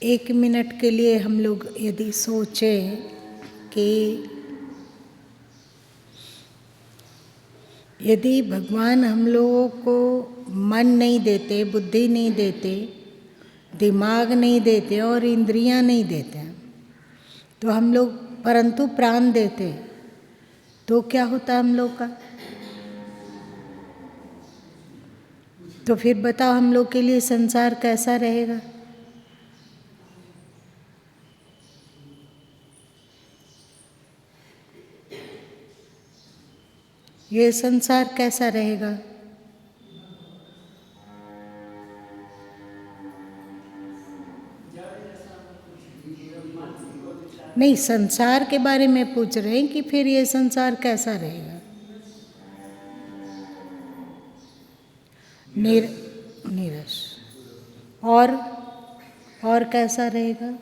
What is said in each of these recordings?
एक मिनट के लिए हम लोग यदि सोचें कि यदि भगवान हम लोगों को मन नहीं देते, बुद्धि नहीं देते, दिमाग नहीं देते और इंद्रियां नहीं देते, तो हम लोग परंतु प्राण देते, तो क्या होता हम लोग का? तो फिर बताओ हम लोग के लिए संसार कैसा रहेगा? ये संसार कैसा रहेगा? नहीं, संसार के बारे में पूछ रहे हैं कि फिर ये संसार कैसा रहेगा? नीरस। और कैसा रहेगा?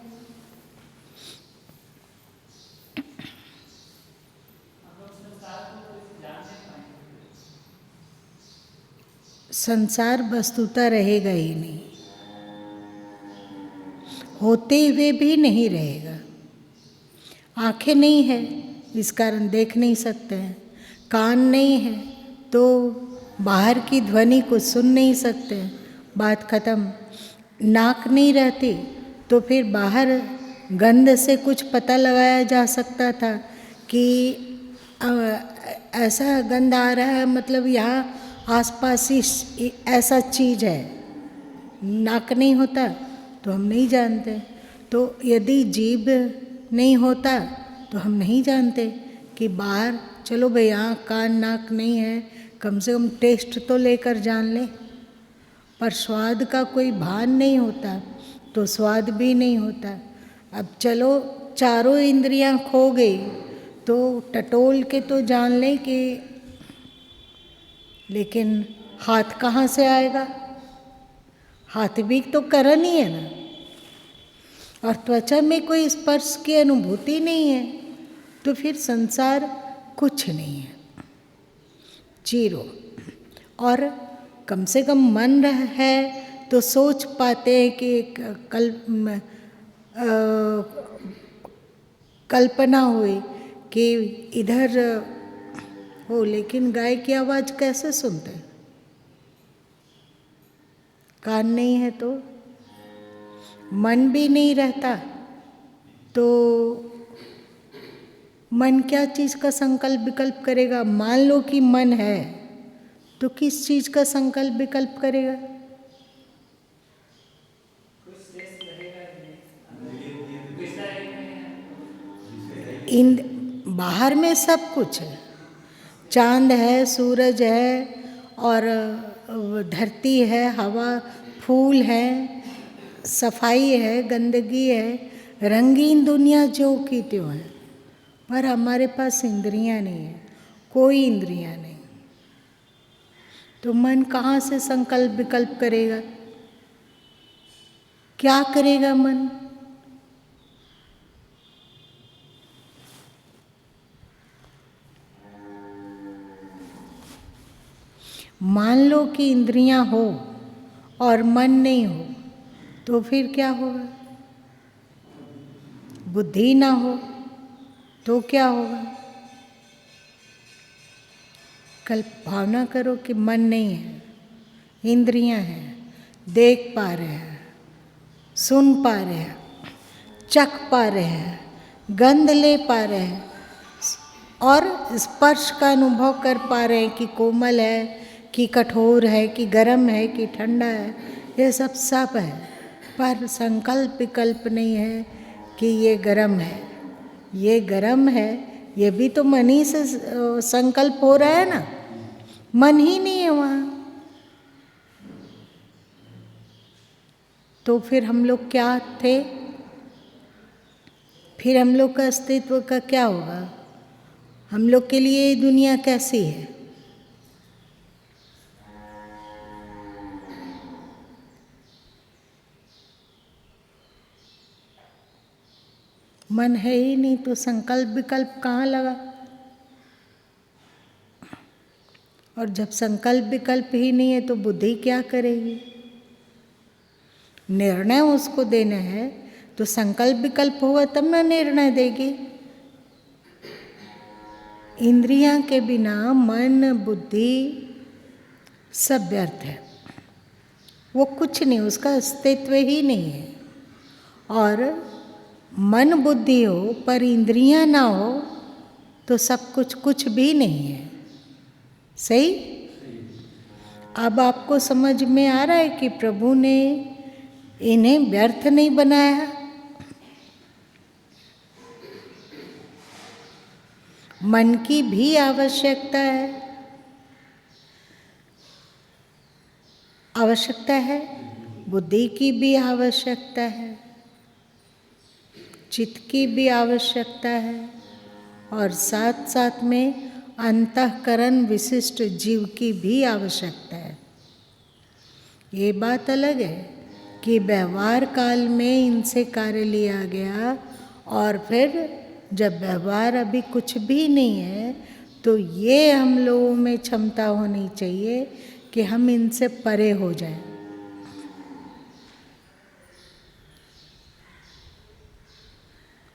संसार वस्तुतः रहेगा ही नहीं, होते हुए भी नहीं रहेगा। आंखें नहीं है इस कारण देख नहीं सकते हैं, कान नहीं है तो बाहर की ध्वनि को सुन नहीं सकते हैं, बात खत्म। नाक नहीं रहती तो फिर बाहर गंध से कुछ पता लगाया जा सकता था कि ऐसा गंध आ रहा है, मतलब यहाँ आसपास ही ऐसा चीज़ है। नाक नहीं होता तो हम नहीं जानते। तो यदि जीभ नहीं होता तो हम नहीं जानते कि बाहर, चलो भाई आँख कान नाक नहीं है, कम से कम टेस्ट तो लेकर जान ले। पर स्वाद का कोई भान नहीं होता तो स्वाद भी नहीं होता। अब चलो चारों इंद्रियां खो गई तो टटोल के तो जान ले कि, लेकिन हाथ कहाँ से आएगा? हाथ भी तो करन ही है ना, और त्वचा में कोई स्पर्श की अनुभूति नहीं है, तो फिर संसार कुछ नहीं है, जीरो। और कम से कम मन है तो सोच पाते हैं कि कल्पना हुई कि इधर हो, लेकिन गाय की आवाज़ कैसे सुनते हैं? कान नहीं है तो, मन भी नहीं रहता तो मन क्या चीज़ का संकल्प विकल्प करेगा? मान लो कि मन है तो किस चीज़ का संकल्प विकल्प करेगा? बाहर में सब कुछ है, चांद है, सूरज है, और धरती है, हवा, फूल है, सफाई है, गंदगी है, रंगीन दुनिया जो की त्यों है। पर हमारे पास इंद्रियां नहीं है, कोई इंद्रियां नहीं, तो मन कहाँ से संकल्प विकल्प करेगा? क्या करेगा मन? मान लो कि इंद्रियां हो और मन नहीं हो तो फिर क्या होगा? बुद्धि ना हो तो क्या होगा? कल भावना करो कि मन नहीं है, इंद्रियां हैं, देख पा रहे हैं, सुन पा रहे हैं, चख पा रहे हैं, गंध ले पा रहे हैं, और स्पर्श का अनुभव कर पा रहे हैं कि कोमल है कि कठोर है कि गर्म है कि ठंडा है, ये सब है। पर संकल्प विकल्प नहीं है कि ये गर्म है, ये गर्म है, ये भी तो मन ही से संकल्प हो रहा है ना, मन ही नहीं है वहाँ। तो फिर हम लोग क्या थे? फिर हम लोग का अस्तित्व का क्या होगा? हम लोग के लिए ये दुनिया कैसी है? मन है ही नहीं तो संकल्प विकल्प कहाँ लगा? और जब संकल्प विकल्प ही नहीं है तो बुद्धि क्या करेगी? निर्णय उसको देना है तो संकल्प विकल्प होगा तब ना निर्णय देगी। इंद्रियां के बिना मन बुद्धि सब व्यर्थ है, वो कुछ नहीं, उसका अस्तित्व ही नहीं है। और मन बुद्धि हो पर इंद्रियां ना हो तो सब कुछ कुछ भी नहीं है। सही? अब आपको समझ में आ रहा है कि प्रभु ने इन्हें व्यर्थ नहीं बनाया। मन की भी आवश्यकता है, बुद्धि की भी आवश्यकता है, चित्त की भी आवश्यकता है, और साथ साथ में अंतःकरण विशिष्ट जीव की भी आवश्यकता है। ये बात अलग है कि व्यवहार काल में इनसे कार्य लिया गया और फिर जब व्यवहार अभी कुछ भी नहीं है तो ये हम लोगों में क्षमता होनी चाहिए कि हम इनसे परे हो जाएं।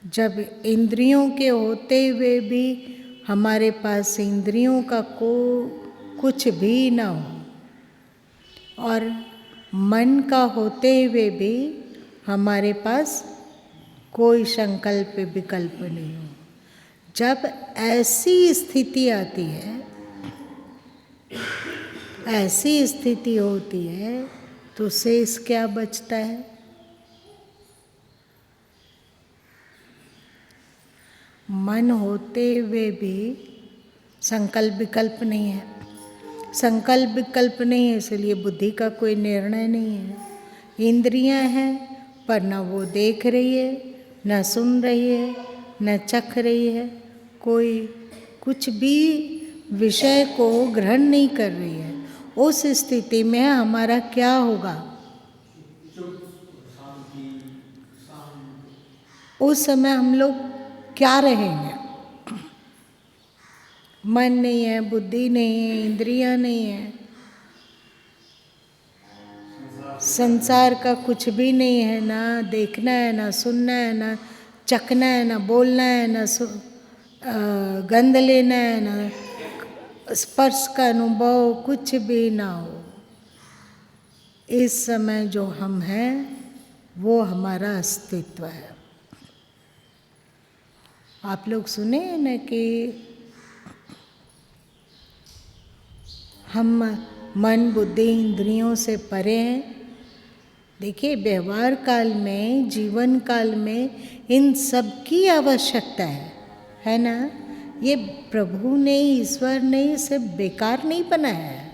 जब इंद्रियों के होते हुए भी हमारे पास इंद्रियों का कुछ भी ना हो और मन का होते हुए भी हमारे पास कोई संकल्प विकल्प नहीं हो, जब ऐसी स्थिति आती है, ऐसी स्थिति होती है तो शेष क्या बचता है? मन होते हुए भी संकल्प विकल्प नहीं है। संकल्प विकल्प नहीं है इसलिए बुद्धि का कोई निर्णय नहीं है। इंद्रियां हैं पर न वो देख रही है, न सुन रही है, न चख रही है, कोई कुछ भी विषय को ग्रहण नहीं कर रही है। उस स्थिति में हमारा क्या होगा? उस समय हम लोग क्या रहेंगे? मन नहीं है, बुद्धि नहीं है, इंद्रियां नहीं है, संसार का कुछ भी नहीं है, ना देखना है, ना सुनना है, ना चखना है, ना बोलना है, ना गंध लेना है, ना स्पर्श का अनुभव, कुछ भी ना हो। इस समय जो हम हैं वो हमारा अस्तित्व है। आप लोग सुने न कि हम मन बुद्धि इंद्रियों से परे हैं। देखिए व्यवहार काल में, जीवन काल में इन सब की आवश्यकता है ना। ये प्रभु ने, ईश्वर ने इसे बेकार नहीं बनाया है,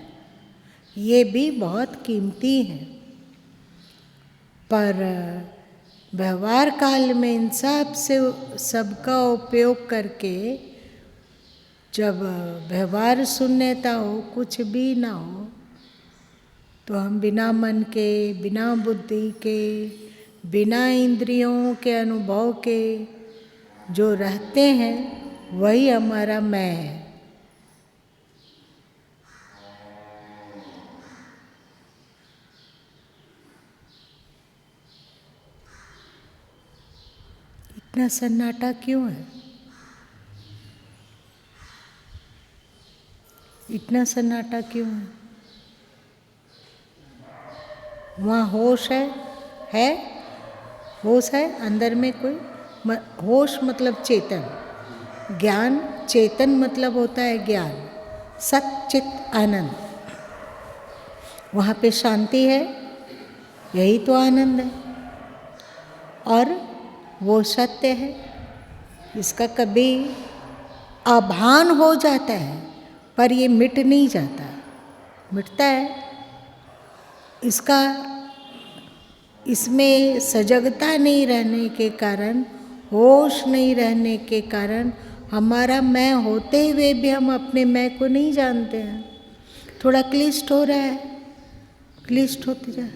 ये भी बहुत कीमती है। पर व्यवहार काल में इन सब से सबका उपयोग करके जब व्यवहार शून्यता हो, कुछ भी ना हो, तो हम बिना मन के, बिना बुद्धि के, बिना इंद्रियों के अनुभव के जो रहते हैं वही हमारा मैं है। इतना सन्नाटा क्यों है? इतना सन्नाटा क्यों है? वहाँ होश है होश है अंदर में कोई होश मतलब चेतन, ज्ञान, चेतन मतलब होता है ज्ञान, सत चित आनंद। वहाँ पे शांति है, यही तो आनंद है और वो सत्य है। इसका कभी आभान हो जाता है पर ये मिट नहीं जाता, मिटता है। इसमें सजगता नहीं रहने के कारण, होश नहीं रहने के कारण हमारा मैं होते हुए भी हम अपने मैं को नहीं जानते हैं। थोड़ा क्लिष्ट हो रहा है, क्लिष्ट होते जा।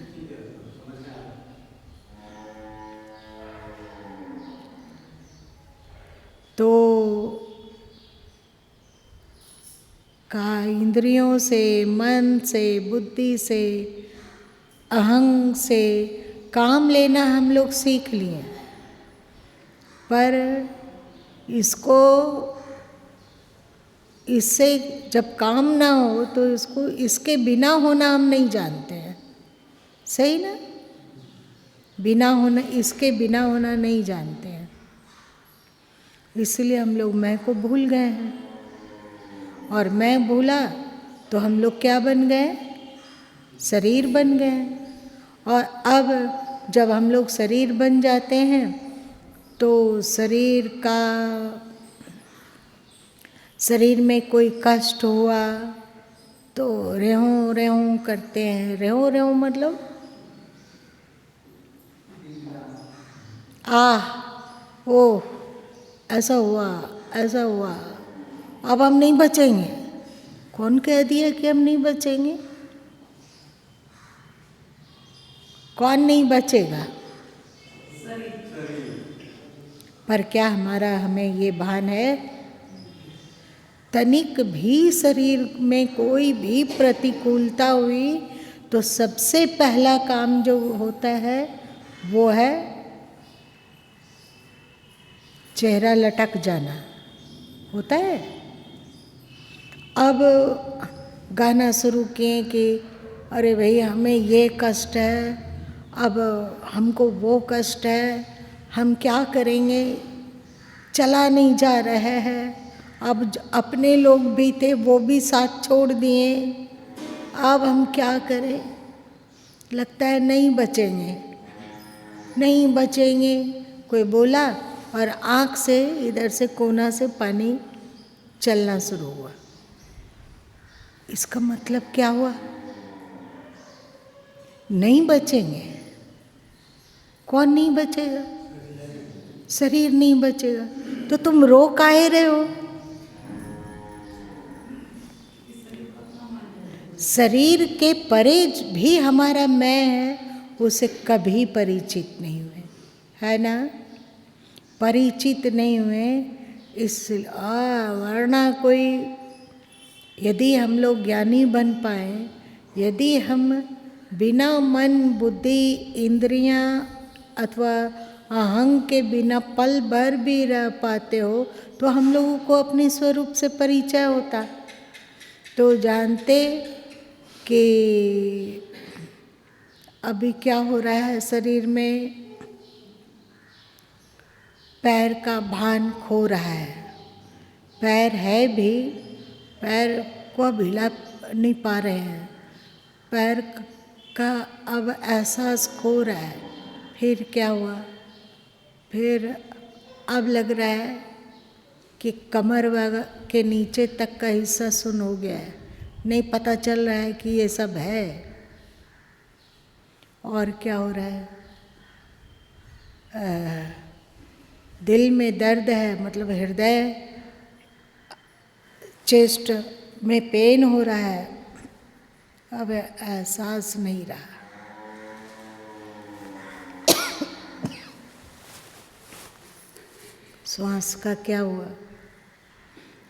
तो इंद्रियों से, मन से, बुद्धि से, अहंग से काम लेना हम लोग सीख लिए। पर इसको, इससे जब काम ना हो तो इसको, इसके बिना होना हम नहीं जानते हैं, सही ना? बिना होना, इसके बिना होना नहीं जानते हैं, इसलिए हम लोग मैं को भूल गए हैं। और मैं भूला तो हम लोग क्या बन गए? शरीर बन गए। और अब जब हम लोग शरीर बन जाते हैं तो शरीर में कोई कष्ट हुआ तो रेहूं रेहूं करते हैं। रेहूं रेहूं मतलब ओह, ऐसा हुआ, ऐसा हुआ, अब हम नहीं बचेंगे। कौन कह दिया कि हम नहीं बचेंगे? कौन नहीं बचेगा? पर क्या हमें ये भान है? तनिक भी शरीर में कोई भी प्रतिकूलता हुई तो सबसे पहला काम जो होता है वो है चेहरा लटक जाना, होता है। अब गाना शुरू किए कि अरे भाई हमें ये कष्ट है, अब हमको वो कष्ट है, हम क्या करेंगे, चला नहीं जा रहा है। अब अपने लोग भी थे वो भी साथ छोड़ दिए, अब हम क्या करें? लगता है नहीं बचेंगे, नहीं बचेंगे। कोई बोला और आँख से इधर से कोना से पानी चलना शुरू हुआ। इसका मतलब क्या हुआ? नहीं बचेंगे। कौन नहीं बचेगा? शरीर नहीं बचेगा। तो तुम रो काहे रहे हो? शरीर के परे भी हमारा मैं है, उसे कभी परिचित नहीं हुए, है ना? परिचित नहीं हुए। वरना कोई, यदि हम लोग ज्ञानी बन पाए, यदि हम बिना मन बुद्धि इंद्रियां अथवा अहंग के बिना पल भर भी रह पाते हो तो हम लोगों को अपने स्वरूप से परिचय होता, तो जानते कि अभी क्या हो रहा है शरीर में। पैर का भान खो रहा है, पैर है भी, पैर को अब हिला नहीं पा रहे हैं, पैर का अब एहसास खो रहा है। फिर क्या हुआ? फिर अब लग रहा है कि कमर के नीचे तक का हिस्सा सुन्न हो गया है, नहीं पता चल रहा है कि ये सब है। और क्या हो रहा है? दिल में दर्द है, मतलब हृदय, चेस्ट में पेन हो रहा है, अब एहसास नहीं रहा। श्वास का क्या हुआ?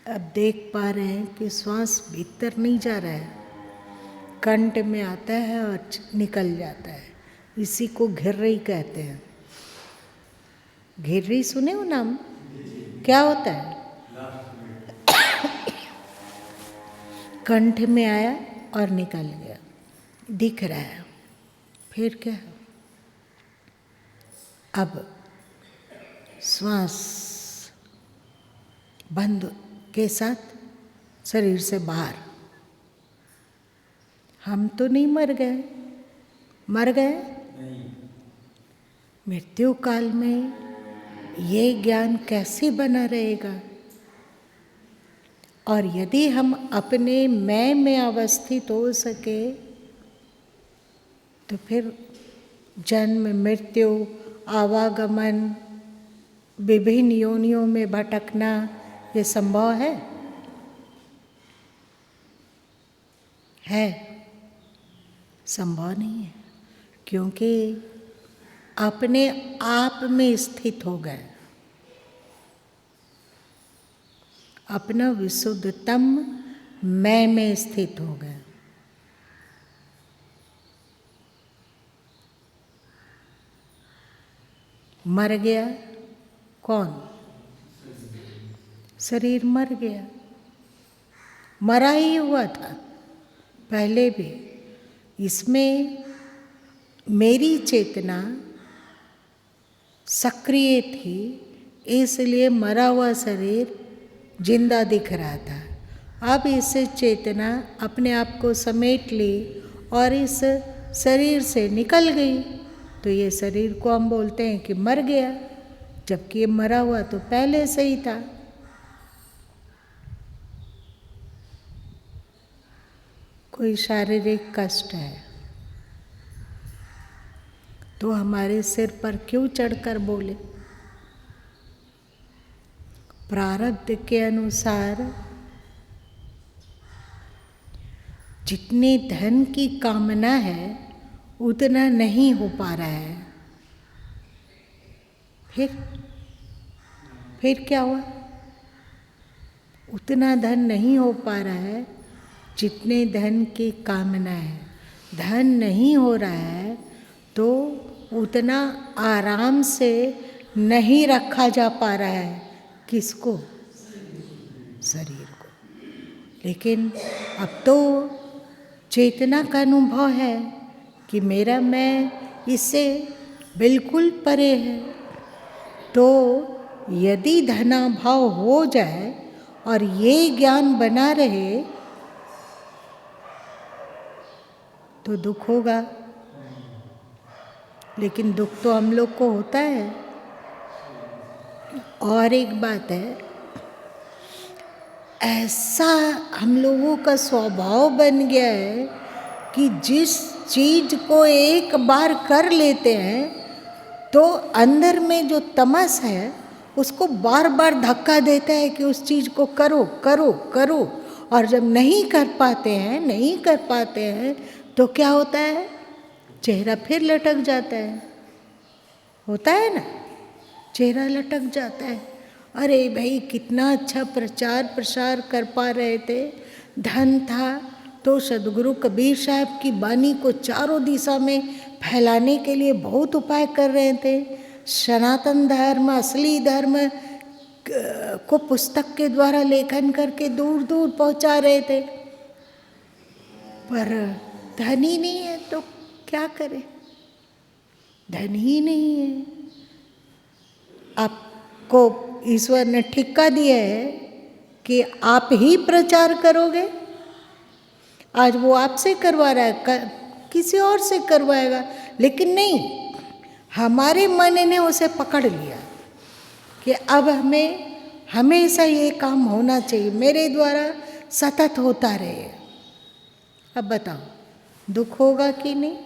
अब देख पा रहे हैं कि श्वास भीतर नहीं जा रहा है, कंठ में आता है और निकल जाता है। इसी को घिर्री कहते हैं। घिर्री सुने हो नाम? क्या होता है? कंठ में आया और निकल गया, दिख रहा है। फिर क्या? अब श्वास बंद के साथ शरीर से बाहर। हम तो नहीं मर गए? मर गए? मृत्यु काल में ये ज्ञान कैसे बना रहेगा? और यदि हम अपने मैं में अवस्थित हो सके तो फिर जन्म मृत्यु आवागमन विभिन्न योनियों में भटकना ये संभव है? संभव नहीं है, क्योंकि अपने आप में स्थित हो गए, अपना विशुद्धतम मैं में स्थित हो गए। मर गया कौन? शरीर मर गया, मरा ही हुआ था पहले भी। इसमें मेरी चेतना सक्रिय थी, इसलिए मरा हुआ शरीर जिंदा दिख रहा था। अब इससे चेतना अपने आप को समेट ली और इस शरीर से निकल गई, तो ये शरीर को हम बोलते हैं कि मर गया, जबकि ये मरा हुआ तो पहले से ही था। कोई शारीरिक कष्ट है तो हमारे सिर पर क्यों चढ़कर बोले? प्रारब्ध के अनुसार जितने धन की कामना है उतना नहीं हो पा रहा है। फिर क्या हुआ? उतना धन नहीं हो पा रहा है जितने धन की कामना है। धन नहीं हो रहा है तो उतना आराम से नहीं रखा जा पा रहा है। किसको? शरीर को। लेकिन अब तो चेतना का अनुभव है कि मेरा मैं इससे बिल्कुल परे है। तो यदि धनाभाव हो जाए और ये ज्ञान बना रहे तो दुख होगा। लेकिन दुख तो हम लोग को होता है। और एक बात है, ऐसा हम लोगों का स्वभाव बन गया है कि जिस चीज को एक बार कर लेते हैं तो अंदर में जो तमस है उसको बार बार धक्का देता है कि उस चीज को करो करो करो। और जब नहीं कर पाते हैं तो क्या होता है? चेहरा फिर लटक जाता है। होता है ना, चेहरा लटक जाता है। अरे भाई कितना अच्छा प्रचार प्रसार कर पा रहे थे, धन था तो सदगुरु कबीर साहब की वाणी को चारों दिशा में फैलाने के लिए बहुत उपाय कर रहे थे। सनातन धर्म, असली धर्म को पुस्तक के द्वारा लेखन करके दूर दूर पहुंचा रहे थे, पर धन ही नहीं है तो क्या करें? धन ही नहीं है। आपको ईश्वर ने ठिक्का दिया है कि आप ही प्रचार करोगे। आज वो आपसे करवा रहा है, किसी और से करवाएगा, लेकिन नहीं, हमारे मन ने उसे पकड़ लिया कि अब हमें हमेशा ये काम होना चाहिए, मेरे द्वारा सतत होता रहे। अब बताओ दुख होगा कि नहीं?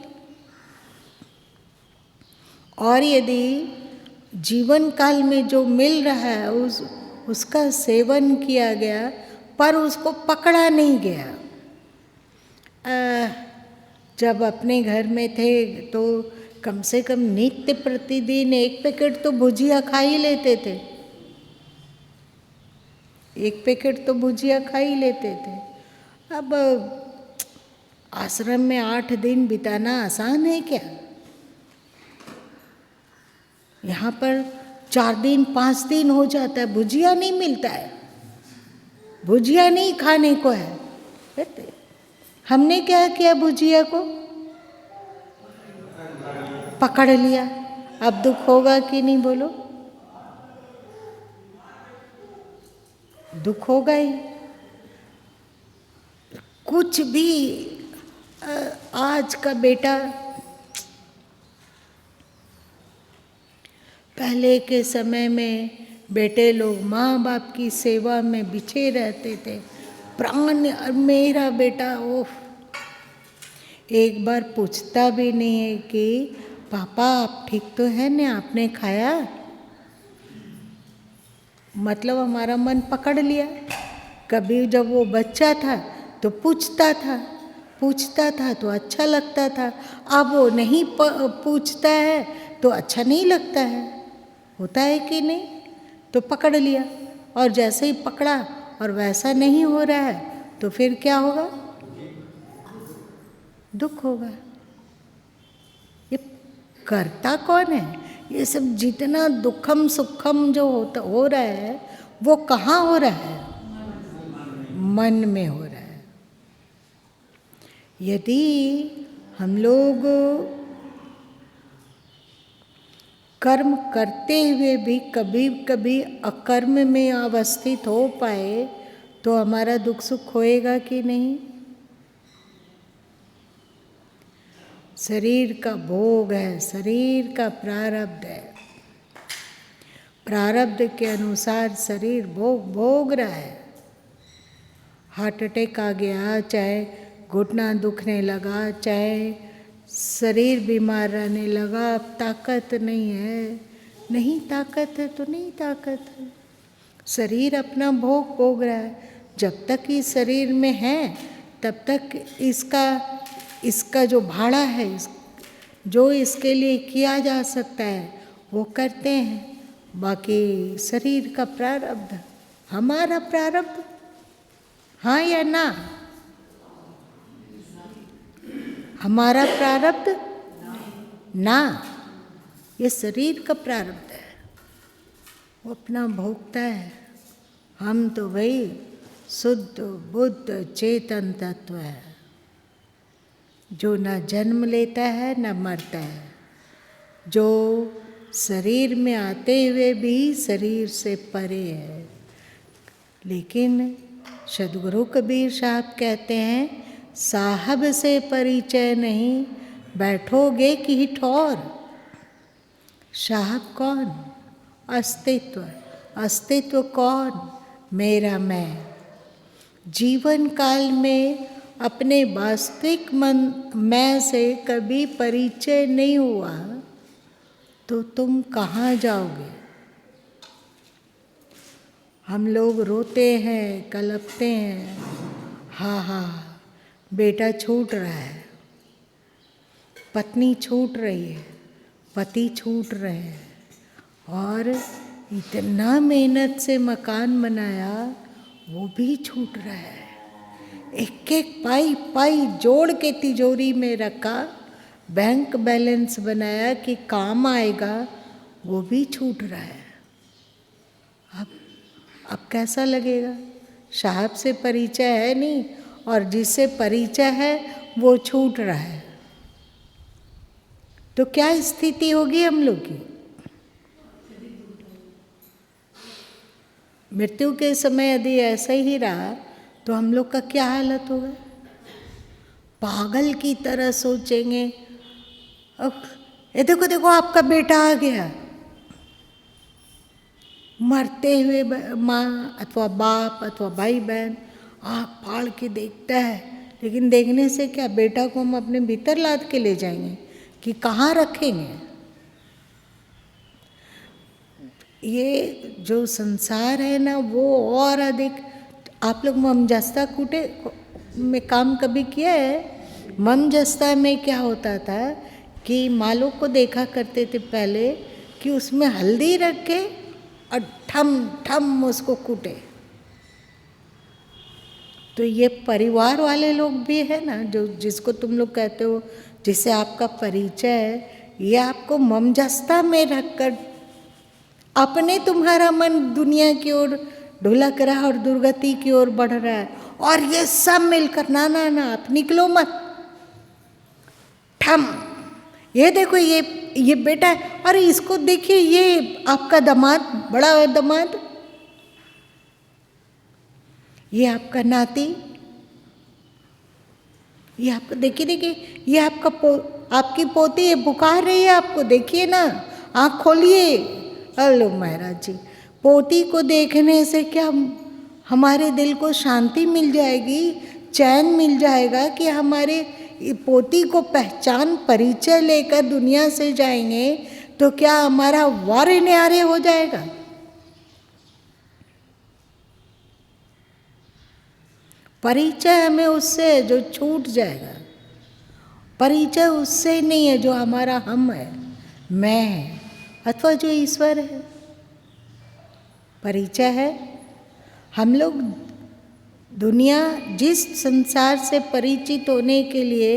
और यदि जीवन काल में जो मिल रहा है उसका सेवन किया गया पर उसको पकड़ा नहीं गया। जब अपने घर में थे तो कम से कम नित्य प्रतिदिन 1 पैकेट तो भुजिया खा ही लेते थे। 1 पैकेट तो भुजिया खा ही लेते थे। अब आश्रम में 8 दिन बिताना आसान है क्या? यहाँ पर 4 दिन 5 दिन हो जाता है, भुजिया नहीं मिलता है, भुजिया नहीं खाने को है। हमने क्या किया? भुजिया को पकड़ लिया। अब दुख होगा कि नहीं बोलो? दुख होगा ही। कुछ भी आज का बेटा, पहले के समय में बेटे लोग माँ बाप की सेवा में बिछे रहते थे, प्राण। मेरा बेटा ओह, एक बार पूछता भी नहीं है कि पापा आप ठीक तो है ना, आपने खाया? मतलब हमारा मन पकड़ लिया। कभी जब वो बच्चा था तो पूछता था तो अच्छा लगता था। अब वो नहीं पूछता है तो अच्छा नहीं लगता है। होता है कि नहीं? तो पकड़ लिया, और जैसे ही पकड़ा और वैसा नहीं हो रहा है तो फिर क्या होगा? दुख होगा। ये करता कौन है? ये सब जितना दुखम सुखम जो हो रहा है वो कहाँ हो रहा है? मन में हो रहा है। यदि हम लोग कर्म करते हुए भी कभी कभी अकर्म में अवस्थित हो पाए तो हमारा दुख सुख होएगा कि नहीं? शरीर का भोग है, शरीर का प्रारब्ध है। प्रारब्ध के अनुसार शरीर भोग रहा है। हार्ट अटैक आ गया, चाहे घुटना दुखने लगा, चाहे शरीर बीमार रहने लगा, अब ताकत नहीं है। नहीं ताकत है तो नहीं ताकत है, शरीर अपना भोग रहा है। जब तक इस शरीर में है तब तक इसका जो भाड़ा है, जो इसके लिए किया जा सकता है वो करते हैं। बाकी शरीर का प्रारब्ध, हमारा प्रारब्ध, हाँ या ना? हमारा प्रारब्ध ना, ये शरीर का प्रारब्ध है, वो अपना भोगता है। हम तो भाई शुद्ध बुद्ध चेतन तत्व है जो न जन्म लेता है न मरता है, जो शरीर में आते हुए भी शरीर से परे है। लेकिन सद्गुरु कबीर साहब कहते हैं, साहब से परिचय नहीं, बैठोगे कि ठौर। साहब कौन? अस्तित्व। अस्तित्व कौन? मेरा मैं। जीवन काल में अपने वास्तविक मैं से कभी परिचय नहीं हुआ तो तुम कहाँ जाओगे? हम लोग रोते हैं, कलपते हैं, हाँ बेटा छूट रहा है, पत्नी छूट रही है, पति छूट रहे हैं, और इतना मेहनत से मकान बनाया वो भी छूट रहा है। एक एक पाई जोड़ के तिजोरी में रखा, बैंक बैलेंस बनाया कि काम आएगा, वो भी छूट रहा है। अब कैसा लगेगा? साहब से परिचय है नहीं और जिससे परिचय है वो छूट रहा है, तो क्या स्थिति होगी हम लोग की? मृत्यु के समय यदि ऐसा ही रहा तो हम लोग का क्या हालत होगा? पागल की तरह सोचेंगे, ये देखो आपका बेटा आ गया। मरते हुए माँ अथवा बाप अथवा भाई बहन आँख फाड़ के देखता है, लेकिन देखने से क्या, बेटा को हम अपने भीतर लाद के ले जाएंगे कि कहाँ रखेंगे? ये जो संसार है ना, वो और अधिक। आप लोग ममजस्ता कूटे में काम कभी किया है? ममजस्ता में क्या होता था कि मालों को देखा करते थे पहले कि उसमें हल्दी रख के और ठम ठम उसको कूटे। तो ये परिवार वाले लोग भी है ना, जो जिसको तुम लोग कहते हो, जिससे आपका परिचय है, ये आपको ममजस्ता में रखकर अपने तुम्हारा मन दुनिया की ओर ढुलक रहा और दुर्गति की ओर बढ़ रहा है, और ये सब मिलकर ना ना ना आप निकलो मत, ठम, ये देखो ये बेटा है, अरे इसको देखिए, ये आपका दामाद, बड़ा दामाद, ये आपका नाती, ये आपको देखिए ये आपकी पोती है, पुकार रही है आपको, देखिए ना, आँख खोलिए। हेलो महाराज जी, पोती को देखने से क्या हमारे दिल को शांति मिल जाएगी, चैन मिल जाएगा कि हमारे पोती को पहचान परिचय लेकर दुनिया से जाएंगे तो क्या हमारा वारे न्यारे हो जाएगा? परिचय हमें उससे है जो छूट जाएगा। परिचय उससे नहीं है जो हमारा हम है, मैं है, अथवा जो ईश्वर है। परिचय है हम लोग दुनिया जिस संसार से परिचित होने के लिए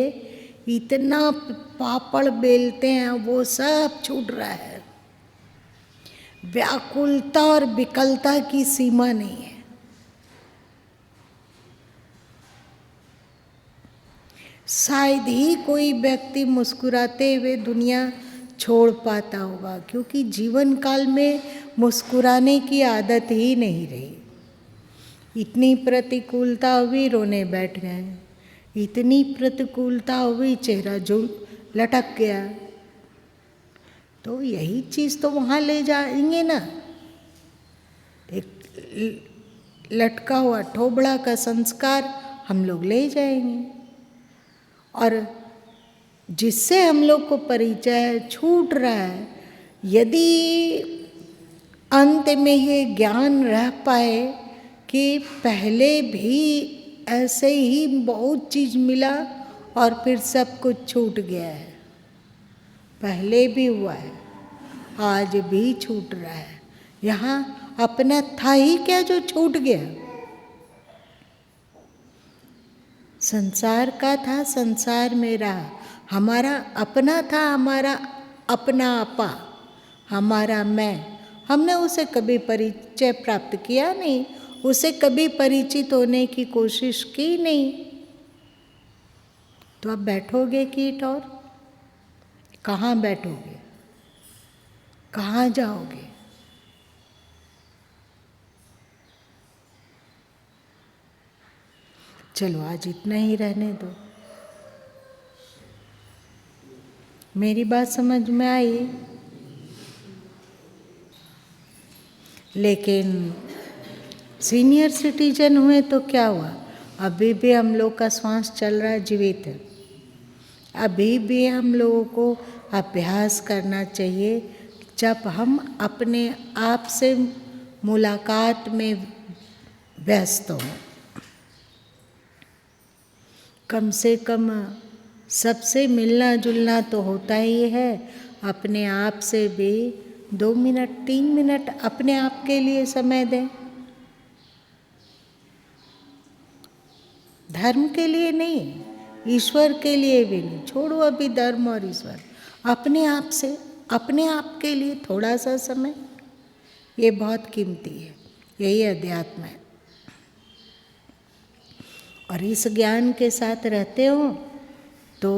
इतना पापड़ बेलते हैं, वो सब छूट रहा है। व्याकुलता और विकलता की सीमा नहीं है। शायद ही कोई व्यक्ति मुस्कुराते हुए दुनिया छोड़ पाता होगा, क्योंकि जीवन काल में मुस्कुराने की आदत ही नहीं रही। इतनी प्रतिकूलता हुई, रोने बैठ गए। इतनी प्रतिकूलता हुई, चेहरा जो लटक गया। तो यही चीज़ तो वहाँ ले जाएंगे ना। एक लटका हुआ ठोबड़ा का संस्कार हम लोग ले जाएंगे, और जिससे हम लोग को परिचय छूट रहा है, यदि अंत में ये ज्ञान रह पाए कि पहले भी ऐसे ही बहुत चीज़ मिला और फिर सब कुछ छूट गया है, पहले भी हुआ है, आज भी छूट रहा है। यहाँ अपना था ही क्या जो छूट गया? संसार का था, संसार में रहा। हमारा अपना था, हमारा अपना आपा, हमारा मैं। हमने उसे कभी परिचय प्राप्त किया नहीं, उसे कभी परिचित होने की कोशिश की नहीं। तो अब बैठोगे कीट, और कहाँ बैठोगे, कहाँ जाओगे? चलो आज इतना ही रहने दो। मेरी बात समझ में आई? लेकिन सीनियर सिटीजन हुए तो क्या हुआ? अभी भी हम लोग का श्वास चल रहा है, जीवित है। अभी भी हम लोगों को अभ्यास करना चाहिए, जब हम अपने आप से मुलाकात में व्यस्त हों। कम से कम सबसे मिलना जुलना तो होता ही है, अपने आप से भी 2 मिनट 3 मिनट अपने आप के लिए समय दें। धर्म के लिए नहीं, ईश्वर के लिए भी नहीं, छोड़ो अभी धर्म और ईश्वर, अपने आप से, अपने आप के लिए थोड़ा सा समय, ये बहुत कीमती है। यही अध्यात्म है। और इस ज्ञान के साथ रहते हो तो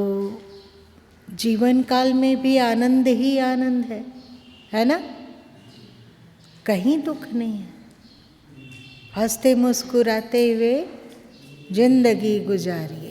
जीवन काल में भी आनंद ही आनंद है ना? कहीं दुख नहीं है। हंसते मुस्कुराते हुए जिंदगी गुजारिए।